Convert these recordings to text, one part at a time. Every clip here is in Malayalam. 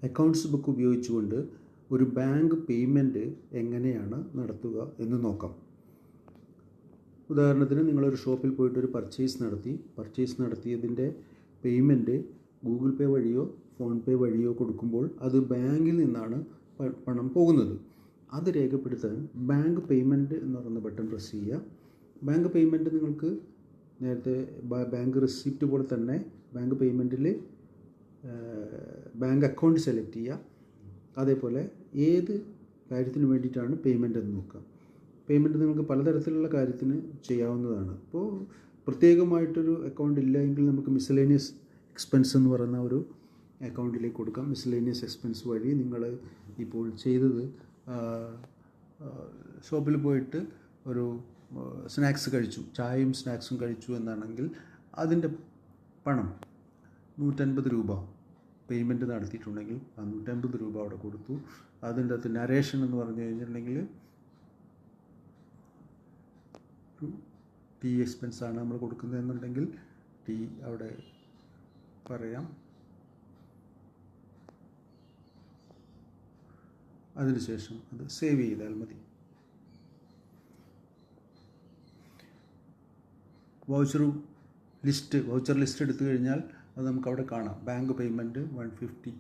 അക്കൗണ്ട്സ് ബുക്ക് ഉപയോഗിച്ചുകൊണ്ട് ഒരു ബാങ്ക് പേയ്മെൻറ്റ് എങ്ങനെയാണ് നടത്തുക എന്ന് നോക്കാം. ഉദാഹരണത്തിന് നിങ്ങളൊരു ഷോപ്പിൽ പോയിട്ട് ഒരു പർച്ചേസ് നടത്തിയതിൻ്റെ പേയ്മെൻറ്റ് ഗൂഗിൾ പേ വഴിയോ ഫോൺ പേ വഴിയോ കൊടുക്കുമ്പോൾ അത് ബാങ്കിൽ നിന്നാണ് പണം പോകുന്നത്. അത് രേഖപ്പെടുത്താൻ ബാങ്ക് പേയ്മെൻറ്റ് എന്ന് പറയുന്ന ബട്ടൺ പ്രസ് ചെയ്യുക. ബാങ്ക് പേയ്മെൻറ്റ് നിങ്ങൾക്ക് നേരത്തെ ബാങ്ക് റെസിപ്റ്റ് പോലെ തന്നെ ബാങ്ക് പേയ്മെൻറ്റിൽ ബാങ്ക് അക്കൗണ്ട് സെലക്ട് ചെയ്യുക. അതേപോലെ ഏത് കാര്യത്തിന് വേണ്ടിയിട്ടാണ് പേയ്മെൻറ്റ് എന്ന് നോക്കുക. പേയ്മെൻറ്റ് നിങ്ങൾക്ക് പലതരത്തിലുള്ള കാര്യത്തിന് ചെയ്യാവുന്നതാണ്. ഇപ്പോൾ പ്രത്യേകമായിട്ടൊരു അക്കൗണ്ട് ഇല്ല എങ്കിൽ നമുക്ക് മിസലേനിയസ് എക്സ്പെൻസ് എന്ന് പറയുന്ന ഒരു അക്കൗണ്ടിലേക്ക് കൊടുക്കാം. മിസലേനിയസ് എക്സ്പെൻസ് വഴി നിങ്ങൾ ഇപ്പോൾ ചെയ്തത് ഷോപ്പിൽ പോയിട്ട് ഒരു സ്നാക്സ് കഴിച്ചു, ചായയും സ്നാക്സും കഴിച്ചു എന്നാണെങ്കിൽ അതിൻ്റെ പണം 150 രൂപ പേയ്മെൻറ്റ് നടത്തിയിട്ടുണ്ടെങ്കിൽ ആ 150 രൂപ അവിടെ കൊടുത്തു. അതിൻ്റെ അകത്ത് നരേഷൻ എന്ന് പറഞ്ഞു കഴിഞ്ഞിട്ടുണ്ടെങ്കിൽ ഒരു ടീ എക്സ്പെൻസാണ് നമ്മൾ കൊടുക്കുന്നതെന്നുണ്ടെങ്കിൽ ടീ അവിടെ പറയാം. അതിനുശേഷം അത് സേവ് ചെയ്താൽ മതി. വൗച്ചർ ലിസ്റ്റ് എടുത്തു കഴിഞ്ഞാൽ അത് നമുക്കവിടെ കാണാം. ബാങ്ക് പേയ്മെൻറ്റ് 150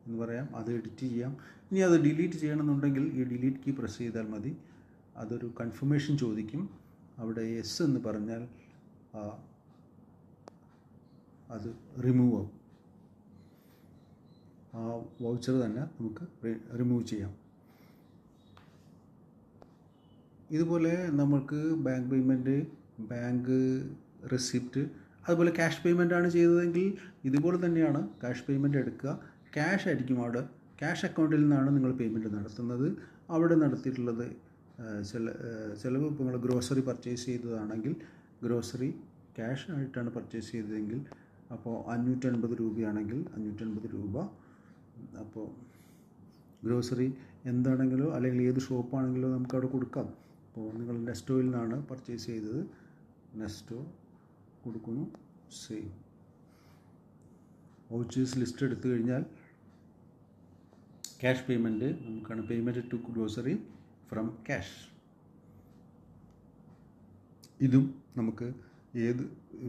എന്ന് പറയാം. അത് എഡിറ്റ് ചെയ്യാം. ഇനി അത് ഡിലീറ്റ് ചെയ്യണമെന്നുണ്ടെങ്കിൽ ഈ ഡിലീറ്റ് കീ പ്രസ് ചെയ്താൽ മതി. അതൊരു കൺഫർമേഷൻ ചോദിക്കും. അവിടെ യെസ് എന്ന് പറഞ്ഞാൽ അത് റിമൂവ് ആവും. ആ വൗച്ചർ തന്നെ നമുക്ക് റിമൂവ് ചെയ്യാം. ഇതുപോലെ നമുക്ക് ബാങ്ക് പേയ്മെൻറ്റ്, ബാങ്ക് റെസിപ്റ്റ്, അതുപോലെ ക്യാഷ് പേയ്മെൻ്റ് ആണ് ചെയ്തതെങ്കിൽ ഇതുപോലെ തന്നെയാണ് ക്യാഷ് പേയ്മെൻറ്റ് എടുക്കുക. ക്യാഷ് ആയിരിക്കും അവിടെ, ക്യാഷ് അക്കൗണ്ടിൽ നിന്നാണ് നിങ്ങൾ പേയ്മെൻറ്റ് നടത്തുന്നത്. അവിടെ നടത്തിയിട്ടുള്ളത് ചിലവ് ഇപ്പോൾ നിങ്ങൾ ഗ്രോസറി പർച്ചേസ് ചെയ്തതാണെങ്കിൽ ഗ്രോസറി ക്യാഷ് ആയിട്ടാണ് പർച്ചേസ് ചെയ്തതെങ്കിൽ അപ്പോൾ 550 രൂപയാണെങ്കിൽ 550 രൂപ. അപ്പോൾ ഗ്രോസറി എന്താണെങ്കിലോ അല്ലെങ്കിൽ ഏത് ഷോപ്പാണെങ്കിലോ നമുക്കവിടെ കൊടുക്കാം. അപ്പോൾ നിങ്ങൾ നെസ്റ്റോയിൽ നിന്നാണ് പർച്ചേസ് ചെയ്തത്, നെസ്റ്റോ കൊടുക്കുന്നു, സേവ്. വൗച്ചേഴ്സ് ലിസ്റ്റ് എടുത്തു കഴിഞ്ഞാൽ ക്യാഷ് പേയ്മെൻറ്റ് നമുക്കാണ്. Payment to grocery from cash. ഇതും നമുക്ക് ഏത്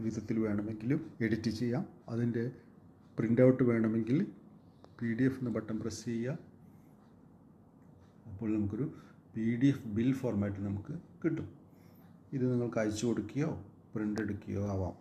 വിധത്തിൽ വേണമെങ്കിലും എഡിറ്റ് ചെയ്യാം. അതിൻ്റെ പ്രിൻ്റ് ഔട്ട് വേണമെങ്കിൽ PDF എന്ന ബട്ടൺ പ്രസ് ചെയ്യുക. അപ്പോൾ നമുക്കൊരു PDF ബിൽ ഫോർമാറ്റ് നമുക്ക് കിട്ടും. ഇത് നിങ്ങൾക്ക് അയച്ചു കൊടുക്കുകയോ പ്രിൻ്റ് എടുക്കുകയോ ആവാം.